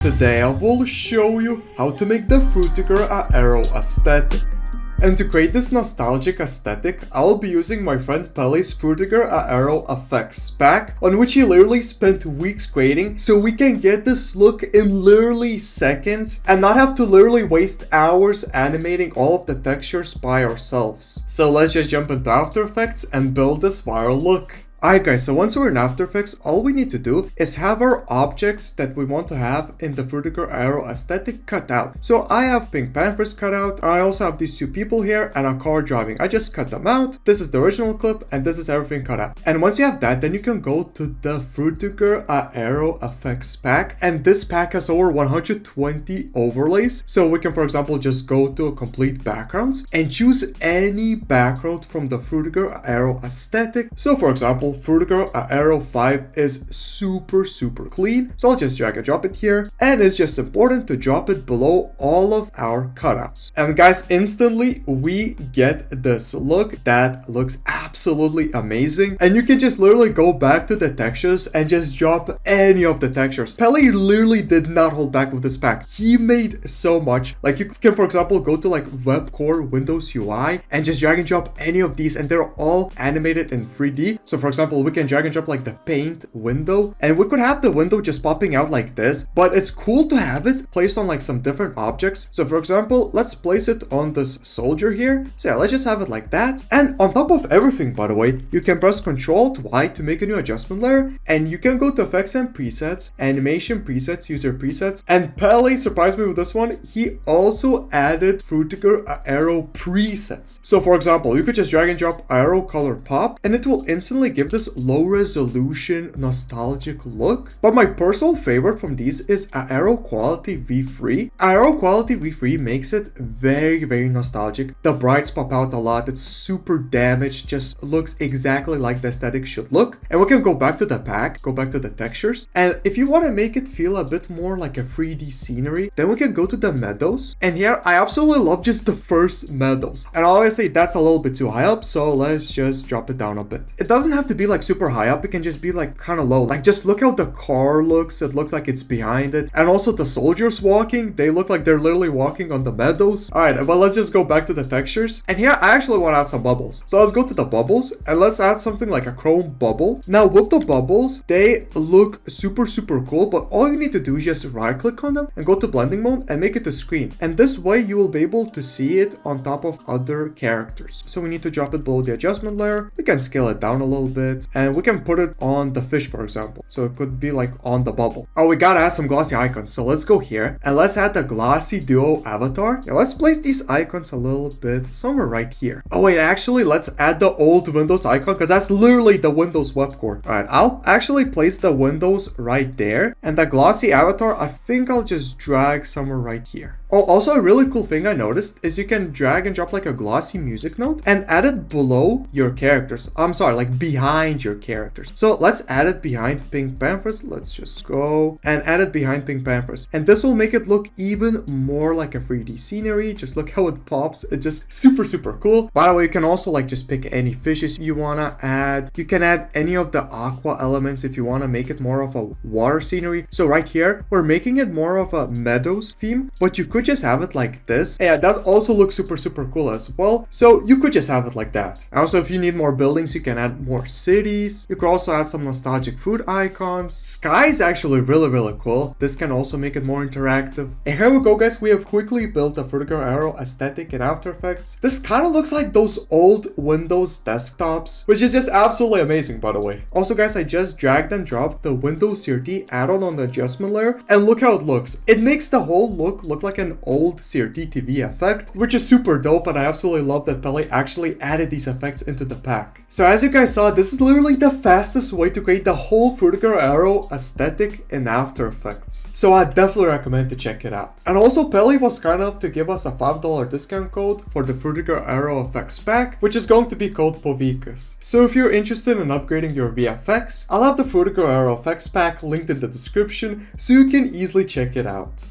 Today I will show you how to make the Frutiger Aero Aesthetic. And to create this nostalgic aesthetic, I will be using my friend Pelly's Frutiger Aero Effects pack, on which he literally spent weeks creating, so we can get this look in literally seconds and not have to literally waste hours animating all of the textures by ourselves. So let's just jump into After Effects and build this viral look. Alright guys, so once we're in After Effects, all we need to do is have our objects that we want to have in the Frutiger Aero Aesthetic cut out. So I have Pink Panthers cut out, I also have these two people here and a car driving. I just cut them out. This is the original clip and this is everything cut out. And once you have that, then you can go to the Frutiger Aero Effects pack, and this pack has over 120 overlays. So we can, for example, just go to complete backgrounds and choose any background from the Frutiger Aero Aesthetic. So for example, Frutiger Aero 5 is super clean, so I'll just drag and drop it here, and it's just important to drop it below all of our cutouts. And guys, instantly we get this look that looks absolutely amazing, and you can just literally go back to the textures and just drop any of the textures. Pelly literally did not hold back with this pack. He made so much. Like, you can, for example, go to like Web Core Windows UI and just drag and drop any of these, and they're all animated in 3D. So for example, we can drag and drop like the paint window, and we could have the window just popping out like this, but it's cool to have it placed on like some different objects. So for example, let's place it on this soldier here. So yeah, let's just have it like that. And on top of everything, by the way, you can press Ctrl+Y to make a new adjustment layer, and you can go to effects and presets, animation presets, user presets, and Pelly surprised me with this one. He also added Frutiger Aero presets. So for example, you could just drag and drop Aero color pop, and it will instantly give this low resolution nostalgic look. But my personal favorite from these is Aero Quality V3. Aero Quality V3 makes it very nostalgic. The brights pop out a lot, it's super damaged, just looks exactly like the aesthetic should look. And we can go back to the pack, go back to the textures, and if you want to make it feel a bit more like a 3D scenery, then we can go to the meadows. And here I absolutely love just the first meadows, and obviously that's a little bit too high up, so let's just drop it down a bit. It doesn't have to be like super high up, it can just be like kind of low. Like, just look how the car looks, it looks like it's behind it. And also the soldiers walking, they look like they're literally walking on the meadows. All right, but let's just go back to the textures, and here I actually want to add some bubbles. So let's go to the bubbles and let's add something like a chrome bubble. Now with the bubbles, they look super cool, but all you need to do is just right click on them and go to blending mode and make it to screen, and this way you will be able to see it on top of other characters. So we need to drop it below the adjustment layer. We can scale it down a little bit, and we can put it on the fish, for example, so it could be like on the bubble. Oh, we gotta add some glossy icons, so let's go here and let's add the glossy duo avatar. Yeah, let's place these icons a little bit somewhere right here. Oh wait, actually let's add the old Windows icon, because that's literally the Windows web core. All right, I'll actually place the Windows right there, and the glossy avatar, I think I'll just drag somewhere right here. Oh, also a really cool thing I noticed is you can drag and drop like a glossy music note and add it below your characters. I'm sorry, like behind your characters. So let's add it behind Pink Panthers. Let's just go and add it behind Pink Panthers. And this will make it look even more like a 3D scenery. Just look how it pops. It's just super cool. By the way, you can also like just pick any fishes you wanna add. You can add any of the aqua elements if you wanna make it more of a water scenery. So right here, we're making it more of a meadows theme, but you could just have it like this. Yeah, that also looks super cool as well. So you could just have it like that. Also, if you need more buildings, you can add more cities. You could also add some nostalgic food icons. Sky is actually really cool. This can also make it more interactive. And here we go, guys. We have quickly built a Frutiger Aero Aesthetic in After Effects. This kind of looks like those old Windows desktops, which is just absolutely amazing, by the way. Also, guys, I just dragged and dropped the Windows CRT add-on on the adjustment layer, and look how it looks. It makes the whole look like an old CRT TV effect, which is super dope, and I absolutely love that Pelly actually added these effects into the pack. So as you guys saw, this is literally the fastest way to create the whole Frutiger Aero Aesthetic in After Effects. So I definitely recommend to check it out. And also, Pelly was kind enough to give us a $5 discount code for the Frutiger Aero Effects pack, which is going to be called Povikas. So if you're interested in upgrading your VFX, I'll have the Frutiger Aero Effects pack linked in the description so you can easily check it out.